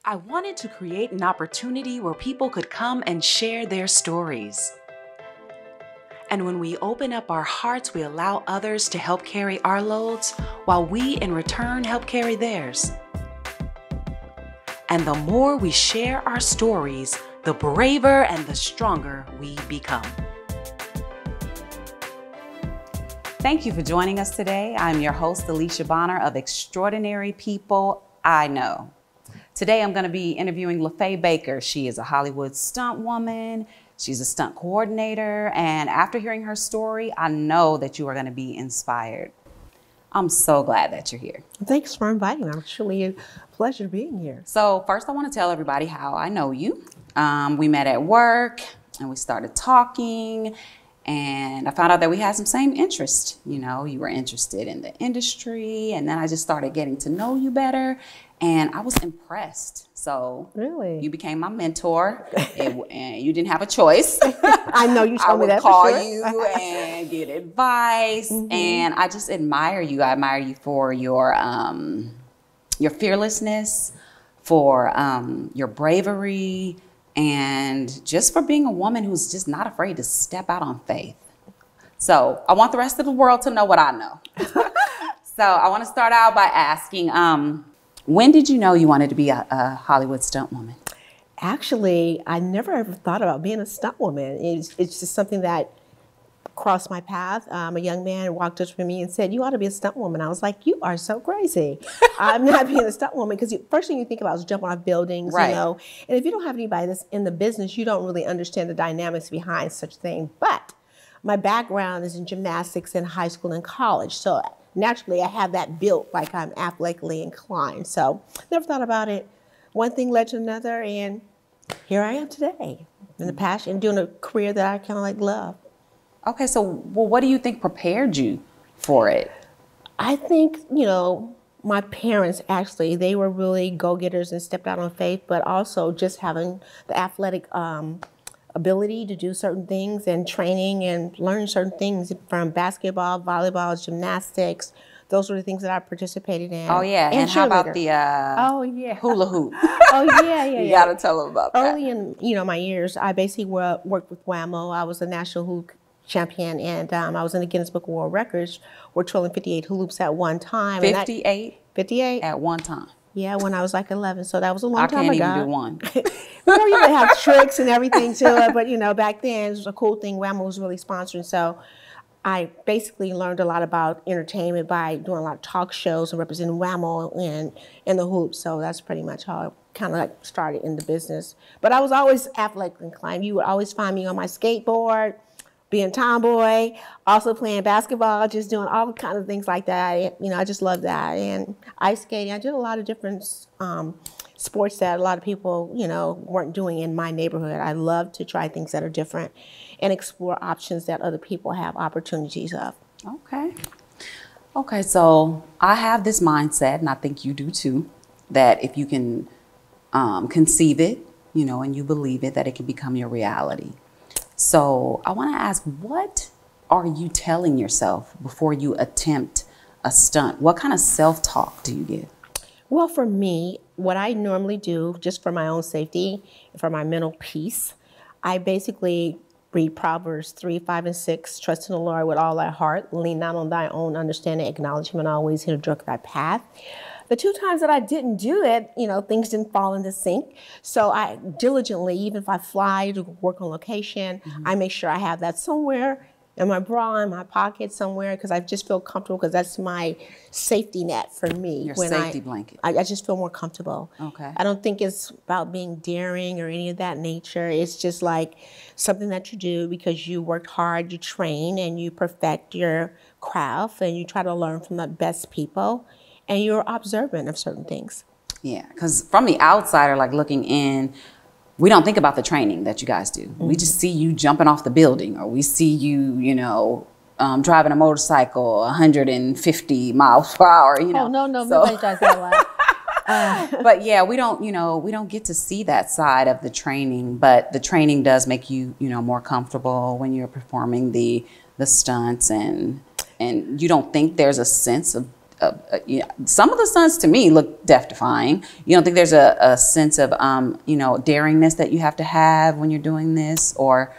I wanted to create an opportunity where people could come and share their stories. And when we open up our hearts, we allow others to help carry our loads, while we in return help carry theirs. And the more we share our stories, the braver and the stronger we become. Thank you for joining us today. I'm your host, Alicia Bonner of Extraordinary People I Know. Today I'm going to be interviewing LaFaye Baker. She is a Hollywood stunt woman. She's a stunt coordinator. And after hearing her story, I know that you are going to be inspired. I'm so glad that you're here. Thanks for inviting me. It's truly a pleasure being here. So first I want to tell everybody how I know you. We met at work and we started talking. And I found out that we had some same interest. You know, you were interested in the industry, and then I just started getting to know you better, and I was impressed. So really, you became my mentor, and you didn't have a choice. I know you told me that for sure. I sure. would call you and get advice, and I just admire you. I admire you for your fearlessness, for your bravery, and just for being a woman who's just not afraid to step out on faith. So I want the rest of the world to know what I know. So I want to start out by asking, when did you know you wanted to be a Hollywood stunt woman? Actually, I never ever thought about being a stunt woman. It's just something that crossed my path. A young man walked up to me and said, "You ought to be a stunt woman." I was like, "You are so crazy. I'm not being a stunt woman," because the first thing you think about is jumping off buildings, right. You know. And if you don't have anybody that's in the business, you don't really understand the dynamics behind such thing. But my background is in gymnastics in high school and college, so naturally I have that built, like I'm athletically inclined. So never thought about it. One thing led to another, and here I am today, in the passion, doing a career that I kind of like love. Okay, so well, what do you think prepared you for it? I think, you know, my parents actually, they were really go-getters and stepped out on faith, but also just having the athletic ability to do certain things and training and learn certain things from basketball, volleyball, gymnastics. Those were the things that I participated in. Oh, yeah. And how about the hula hoop? Oh, yeah. You got to tell them about that. Early in, my years, I basically worked with Whammo. I was a national hoop champion, and I was in the Guinness Book of World Records. We're trolling 58 hula hoops at one time. 58? 58. At one time. Yeah, when I was like 11, so that was a long time ago. I can't even do one. Well, you know, have tricks and everything to it, but back then it was a cool thing. Whammo was really sponsoring, so I basically learned a lot about entertainment by doing a lot of talk shows and representing Whammo in the hoops. So that's pretty much how I kind of like started in the business. But I was always athletic inclined. You would always find me on my skateboard, being tomboy, also playing basketball, just doing all kinds of things like that. I just love that. And ice skating, I did a lot of different sports that a lot of people, weren't doing in my neighborhood. I love to try things that are different and explore options that other people have opportunities of. Okay, so I have this mindset, and I think you do too, that if you can conceive it, and you believe it, that it can become your reality. So I want to ask, what are you telling yourself before you attempt a stunt? What kind of self-talk do you give? Well, for me, what I normally do, just for my own safety, for my mental peace, I basically read Proverbs 3, 5, and 6, trust in the Lord with all thy heart, lean not on thy own understanding, acknowledge him, and always he'll direct thy path. The 2 times that I didn't do it, things didn't fall into sync. So I diligently, even if I fly to work on location, I make sure I have that somewhere in my bra, in my pocket somewhere, because I just feel comfortable, because that's my safety net for me. Your safety blanket. I just feel more comfortable. Okay. I don't think it's about being daring or any of that nature. It's just like something that you do because you worked hard, you train, and you perfect your craft, and you try to learn from the best people. And you're observant of certain things. Yeah, because from the outsider, like looking in, we don't think about the training that you guys do. We just see you jumping off the building, or we see you, driving a motorcycle 150 miles per hour. Oh no, nobody does that one. But yeah, we don't get to see that side of the training. But the training does make you, more comfortable when you're performing the stunts, and you don't think there's a sense of you know, some of the stunts to me look death-defying. You don't think there's a sense of, you know, daringness that you have to have when you're doing this, or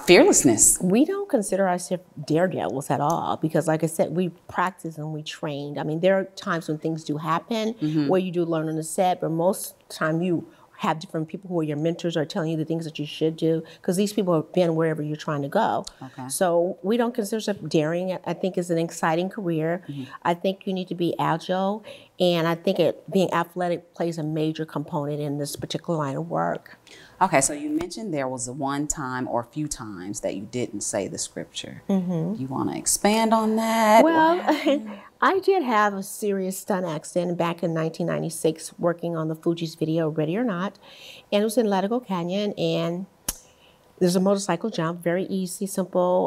fearlessness? We don't consider ourselves daredevils at all because, like I said, we practice and we trained. I mean, there are times when things do happen where you do learn on the set, but most of the time you have different people who are your mentors are telling you the things that you should do because these people have been wherever you're trying to go. Okay. So we don't consider ourselves daring. I think it's an exciting career. I think you need to be agile, and I think being athletic plays a major component in this particular line of work. Okay, so you mentioned there was a one time or a few times that you didn't say the scripture. You want to expand on that? Well, I did have a serious stunt accident back in 1996 working on the Fuji's video, Ready or Not. And it was in Latigo Canyon. And there's a motorcycle jump, very easy, simple,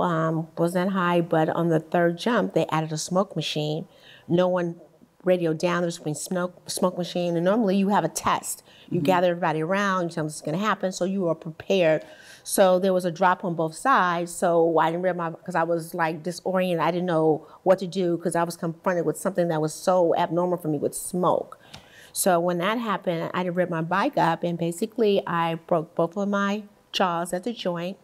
wasn't that high. But on the third jump, they added a smoke machine. No one radioed down, there's been smoke machine. And normally you have a test. You gather everybody around, you tell them what's going to happen, so you are prepared. So there was a drop on both sides, so I didn't realize, because I was like disoriented, I didn't know what to do because I was confronted with something that was so abnormal for me with smoke. So when that happened, I didn't rip my bike up, and basically I broke both of my jaws at the joint,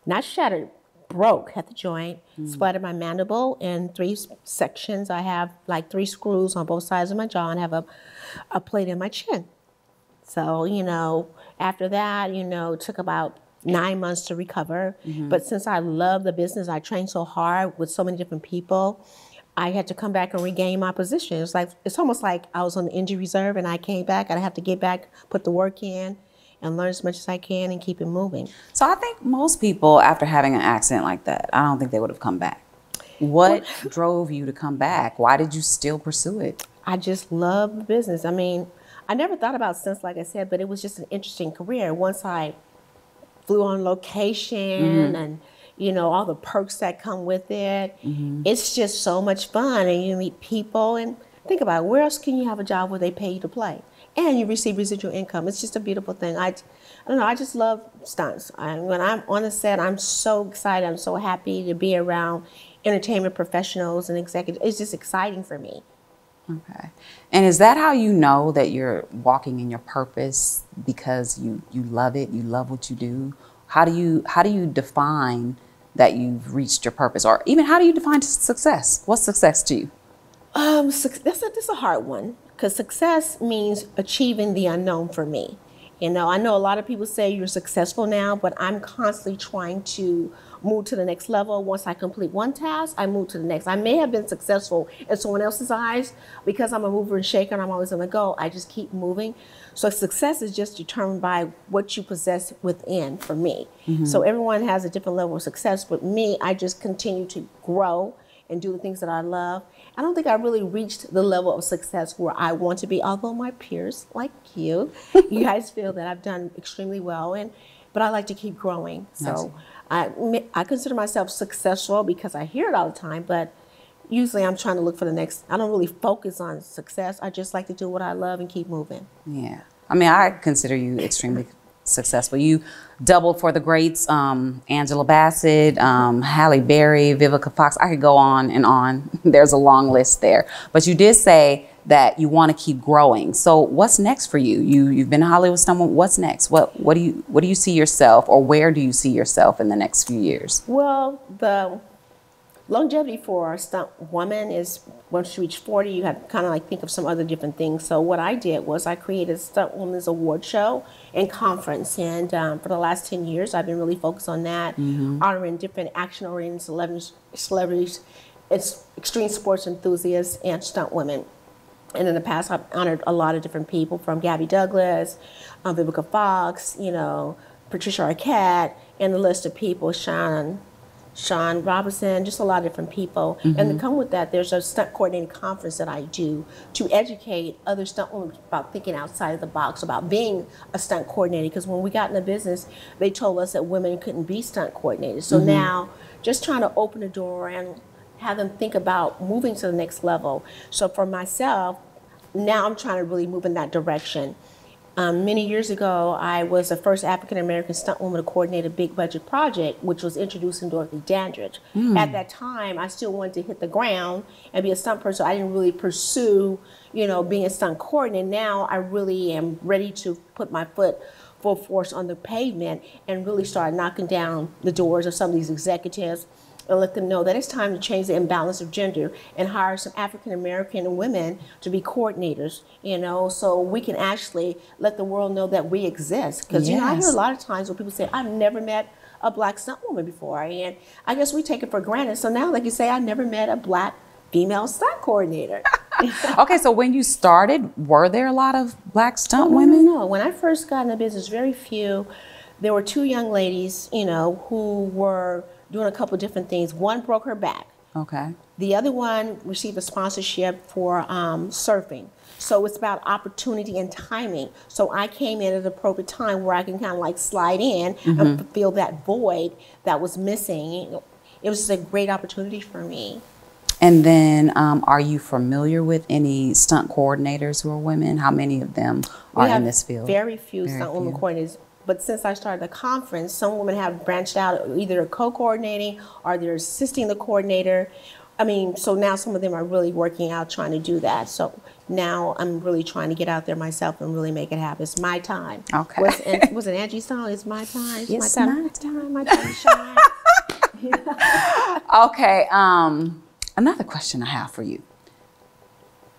not shattered, broke at the joint, splattered my mandible in 3 sections. I have like 3 screws on both sides of my jaw and have a plate in my chin. So, you know, after that, you know, it took about 9 months to recover. But since I love the business, I trained so hard with so many different people, I had to come back and regain my position. It's almost like I was on the injury reserve and I came back. I have to get back, put the work in, and learn as much as I can and keep it moving. So I think most people, after having an accident like that, I don't think they would have come back. What drove you to come back? Why did you still pursue it? I just love the business. I mean, I never thought about stunts, like I said, but it was just an interesting career. Once I flew on location and, you know, all the perks that come with it, it's just so much fun. And you meet people, and think about it, where else can you have a job where they pay you to play? And you receive residual income. It's just a beautiful thing. I don't know, I just love stunts. When I'm on the set, I'm so excited. I'm so happy to be around entertainment professionals and executives. It's just exciting for me. Okay. And is that how you know that you're walking in your purpose, because you love it, you love what you do? How do you define that you've reached your purpose? Or even how do you define success? What's success to you? That's a hard one, because success means achieving the unknown for me. You know, I know a lot of people say you're successful now, but I'm constantly trying to move to the next level. Once I complete one task, I move to the next. I may have been successful in someone else's eyes because I'm a mover and shaker and I'm always on the go. I just keep moving. So success is just determined by what you possess within for me. So everyone has a different level of success. But me, I just continue to grow and do the things that I love. I don't think I really reached the level of success where I want to be, although my peers, like you guys feel that I've done extremely well, but I like to keep growing. So I consider myself successful because I hear it all the time, but usually I'm trying to look for the next. I don't really focus on success. I just like to do what I love and keep moving. Yeah. I mean, I consider you extremely successful. You doubled for the greats, Angela Bassett, Halle Berry, Vivica Fox. I could go on and on. There's a long list there. But you did say that you want to keep growing. So what's next for you? You've been in Hollywood with someone. What's next? What do you see yourself, or where do you see yourself in the next few years? Well, the longevity for a stunt woman is once you reach 40, you have to kind of like think of some other different things. So what I did was I created a Stunt Women's Award Show and conference. And for the last 10 years, I've been really focused on that, honoring different action-oriented celebrities, extreme sports enthusiasts, and stunt women. And in the past, I've honored a lot of different people, from Gabby Douglas, Vivica Fox, you know, Patricia Arquette, and the list of people, Sean Robinson, just a lot of different people. And to come with that, there's a stunt coordinating conference that I do to educate other stunt women about thinking outside of the box, about being a stunt coordinator. Because when we got in the business, they told us that women couldn't be stunt coordinators. So now, just trying to open the door and have them think about moving to the next level. So for myself, now I'm trying to really move in that direction. Many years ago, I was the first African-American stunt woman to coordinate a big budget project, which was introducing Dorothy Dandridge. At that time, I still wanted to hit the ground and be a stunt person. So I didn't really pursue, being a stunt coordinator. Now I really am ready to put my foot full force on the pavement and really start knocking down the doors of some of these executives and let them know that it's time to change the imbalance of gender and hire some African-American women to be coordinators, so we can actually let the world know that we exist. Because, I hear a lot of times when people say, I've never met a black stunt woman before, and I guess we take it for granted. So now, like you say, I never met a black female stunt coordinator. Okay, so when you started, were there a lot of black stunt women? No. When I first got in the business, very few. There were 2 young ladies, who were doing a couple of different things. One broke her back. Okay. The other one received a sponsorship for surfing. So it's about opportunity and timing. So I came in at the appropriate time where I can kind of like slide in and fill that void that was missing. It was just a great opportunity for me. And then are you familiar with any stunt coordinators who are women? How many of them are in this field? Very few stunt women coordinators. But since I started the conference, some women have branched out, either co-coordinating or they're assisting the coordinator. So now some of them are really working out trying to do that. So now I'm really trying to get out there myself and really make it happen. It's my time. Okay. Was it Angie's song? It's my time. It's my time. My time to shine. Okay. Another question I have for you.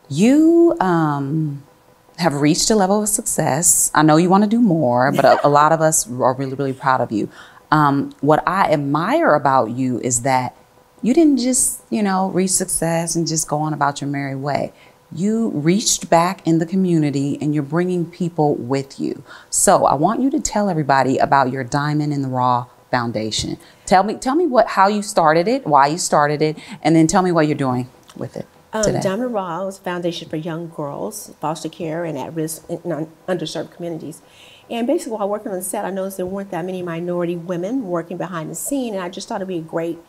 You have reached a level of success. I know you want to do more, but a lot of us are really, really proud of you. What I admire about you is that you didn't just, reach success and just go on about your merry way. You reached back in the community and you're bringing people with you. So I want you to tell everybody about your Diamond in the Raw Foundation. Tell me how you started it, why you started it, and then tell me what you're doing with it. Diamond Raw is a foundation for young girls, foster care, and at-risk and underserved communities. And basically, while working on the set, I noticed there weren't that many minority women working behind the scene, and I just thought it'd be a great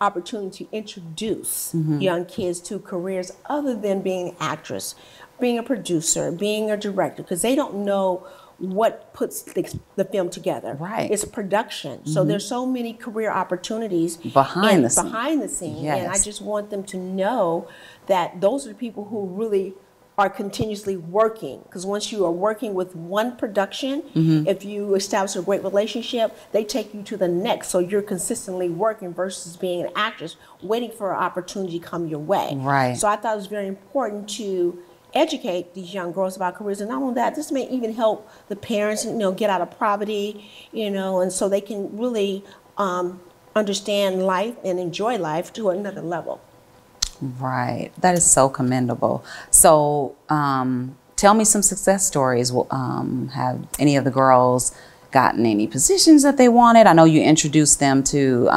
opportunity to introduce young kids to careers other than being an actress, being a producer, being a director, because they don't know what puts the film together. Right. It's production. So there's so many career opportunities behind the scene. Yes. And I just want them to know that those are the people who really are continuously working. Because once you are working with one production, if you establish a great relationship, they take you to the next. So you're consistently working versus being an actress, waiting for an opportunity to come your way. Right. So I thought it was very important to educate these young girls about careers, and not only that, this may even help the parents, get out of poverty, and so they can really understand life and enjoy life to another level. Right, that is so commendable. So, tell me some success stories. Have any of the girls gotten any positions that they wanted? I know you introduced them to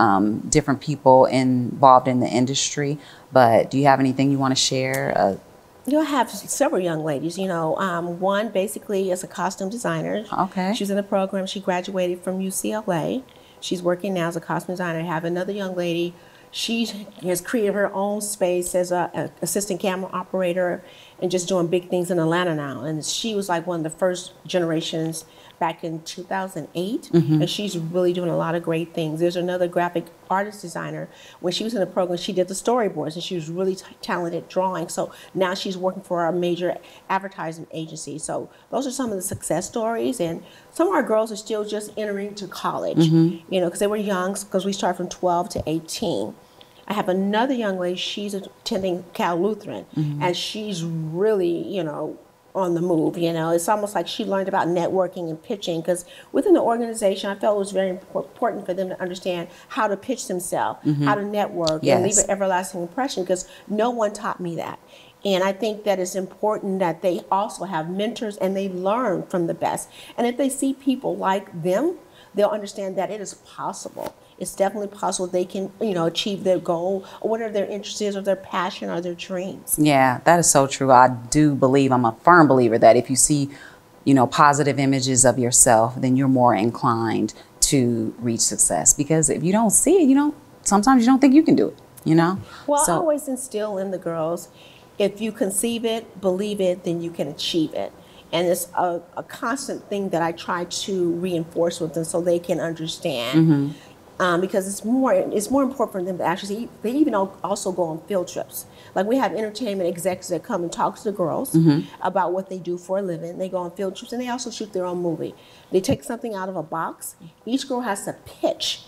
different people involved in the industry, but do you have anything you want to share? I have several young ladies. One basically is a costume designer. Okay. She's in the program. She graduated from UCLA. She's working now as a costume designer. I have another young lady. She has created her own space as an assistant camera operator and just doing big things in Atlanta now. And she was like one of the first generations back in 2008, and she's really doing a lot of great things. There's another graphic artist designer. When she was in the program, she did the storyboards, and she was really talented at drawing. So now she's working for a major advertising agency. So those are some of the success stories, and some of our girls are still just entering to college, because they were young, because we start from 12 to 18. I have another young lady, she's attending Cal Lutheran, and she's really, on the move. It's almost like she learned about networking and pitching, because within the organization, I felt it was very important for them to understand how to pitch themselves, how to network, and leave an everlasting impression, because no one taught me that. And I think that it's important that they also have mentors and they learn from the best. And if they see people like them, they'll understand that it is possible. It's definitely possible they can, achieve their goal, or whatever their interest is, or their passion, or their dreams. Yeah, that is so true. I do believe, I'm a firm believer that if you see, positive images of yourself, then you're more inclined to reach success. Because if you don't see it, sometimes you don't think you can do it, Well, I always instill in the girls, if you conceive it, believe it, then you can achieve it. And it's a constant thing that I try to reinforce with them so they can understand. Because it's more important for them to actually see. They even also go on field trips. Like we have entertainment executives that come and talk to the girls about what they do for a living. They go on field trips and they also shoot their own movie. They take something out of a box. Each girl has to pitch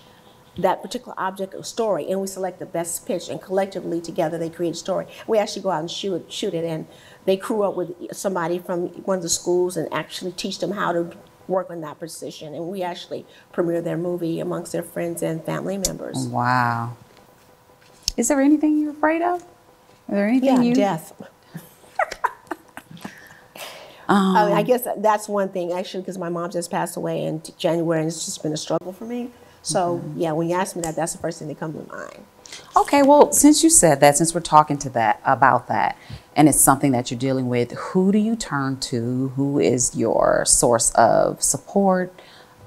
that particular object or story, and we select the best pitch, and collectively together they create a story. We actually go out and shoot it, and they crew up with somebody from one of the schools and actually teach them how to work on that position, and we actually premiere their movie amongst their friends and family members. Wow. Is there anything you're afraid of? Is there anything death. I mean, I guess that's one thing, actually, because my mom just passed away in January, and it's just been a struggle for me. So, yeah, when you ask me that, that's the first thing that comes to mind. Okay, well, since you said that, since we're talking about that, and it's something that you're dealing with, who do you turn to? Who is your source of support?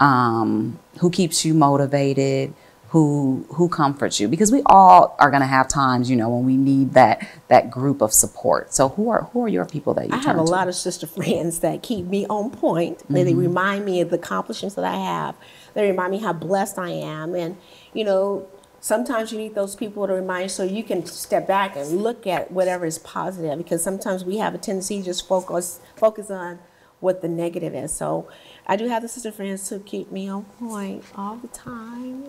Who keeps you motivated? Who comforts you? Because we all are going to have times, when we need that group of support. So who are your people that you turn to? I have a lot of sister friends that keep me on point. They remind me of the accomplishments that I have. They remind me how blessed I am. And, sometimes you need those people to remind you so you can step back and look at whatever is positive, because sometimes we have a tendency to just focus on what the negative is. So I do have the sister friends who keep me on point all the time.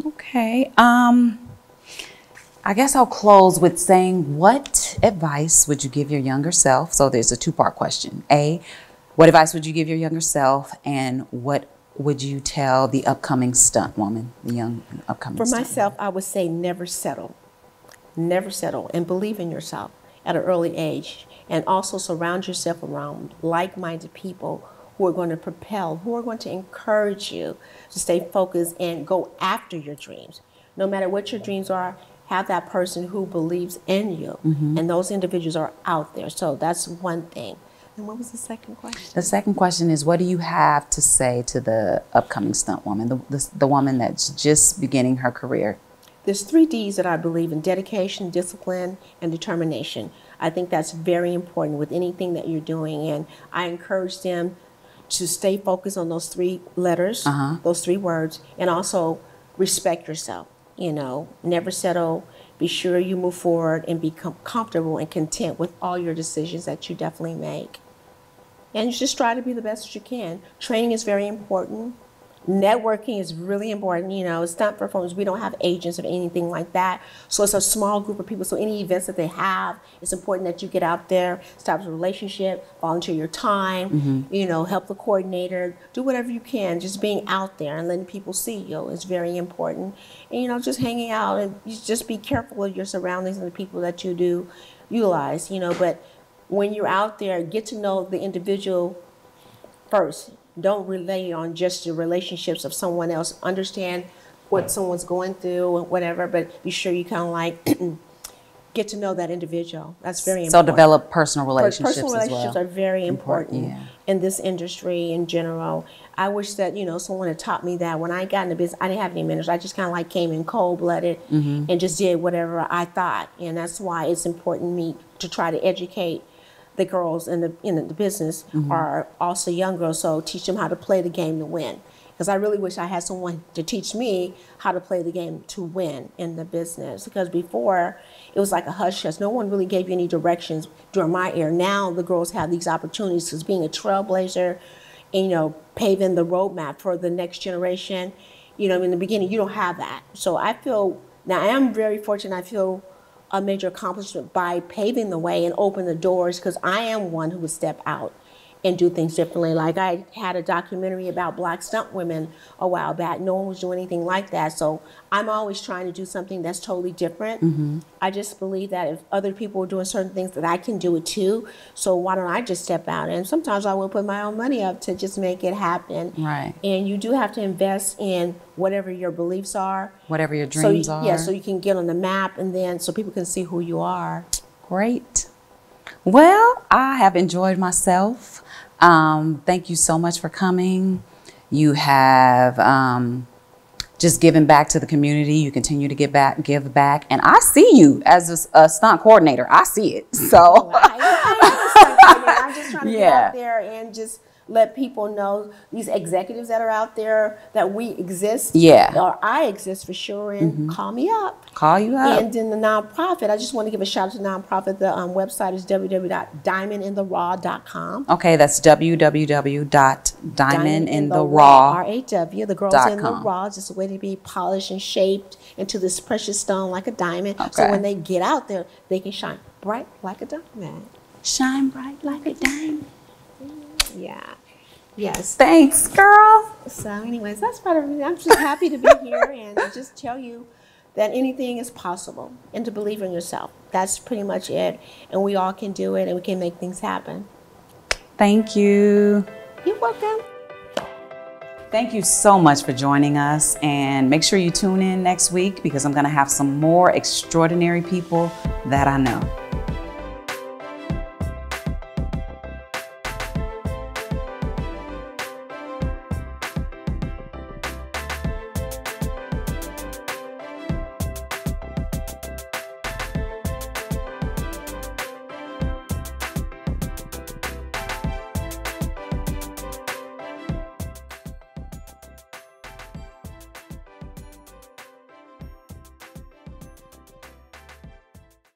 Okay. I guess I'll close with saying, what advice would you give your younger self? So there's a two-part question. A, what advice would you give your younger self? And what would you tell the upcoming stunt woman, the young upcoming stunt woman? For myself, I would say never settle. Never settle, and believe in yourself at an early age. And also surround yourself around like-minded people who are going to propel, who are going to encourage you to stay focused and go after your dreams. No matter what your dreams are, have that person who believes in you. And those individuals are out there. So that's one thing. And what was the second question? The second question is, what do you have to say to the upcoming stunt woman, the woman that's just beginning her career? There's 3 Ds that I believe in: dedication, discipline, and determination. I think that's very important with anything that you're doing, and I encourage them to stay focused on those 3 letters, those 3 words, and also respect yourself. Never settle. Be sure you move forward and become comfortable and content with all your decisions that you definitely make. And just try to be the best that you can. Training is very important. Networking is really important. Stunt performers, we don't have agents or anything like that. So it's a small group of people. So any events that they have, it's important that you get out there, establish a relationship, volunteer your time, help the coordinator, do whatever you can. Just being out there and letting people see you is very important. And, just hanging out, and you just be careful of your surroundings and the people that you do utilize, but when you're out there, get to know the individual first. Don't rely on just the relationships of someone else. Understand what someone's going through and whatever, but be sure you kind of like get to know that individual. That's very important. So develop personal relationships Personal relationships are very important in this industry in general. I wish that, someone had taught me that when I got into business. I didn't have any mentors. I just kind of like came in cold-blooded and just did whatever I thought. And that's why it's important me to try to educate the girls in the business are also young girls, so teach them how to play the game to win. Because I really wish I had someone to teach me how to play the game to win in the business. Because before, it was like a hush-hush. No one really gave you any directions during my era. Now the girls have these opportunities, because being a trailblazer, and, paving the roadmap for the next generation, in the beginning, you don't have that. So I feel, now I am very fortunate, I feel a major accomplishment by paving the way and open the doors, because I am one who would step out and do things differently. Like I had a documentary about Black stunt women a while back. No one was doing anything like that. So I'm always trying to do something that's totally different. I just believe that if other people are doing certain things, that I can do it too. So why don't I just step out? And sometimes I will put my own money up to just make it happen. Right. And you do have to invest in whatever your beliefs are. Whatever your dreams are. Yeah, so you can get on the map, and then so people can see who you are. Great. Well, I have enjoyed myself. Thank you so much for coming. You have just given back to the community. You continue to give back. And I see you as a stunt coordinator. I see it. So I'm just trying to get Yeah. out there and just let people know, these executives that are out there, that we exist. Yeah. Or I exist for sure, and call me up. Call you up. And then the nonprofit, I just want to give a shout out to the nonprofit. The website is www.diamondintheraw.com. Okay, that's www.diamondintheraw.com. RAW, the girls in the raw, just a way to be polished and shaped into this precious stone like a diamond. Okay. So when they get out there, they can shine bright like a diamond. Shine bright like a diamond. Yeah. Yes. Thanks, girl. So anyways, that's part of it. I'm just happy to be here and just tell you that anything is possible and to believe in yourself. That's pretty much it. And we all can do it and we can make things happen. Thank you. You're welcome. Thank you so much for joining us, and make sure you tune in next week because I'm going to have some more extraordinary people that I know.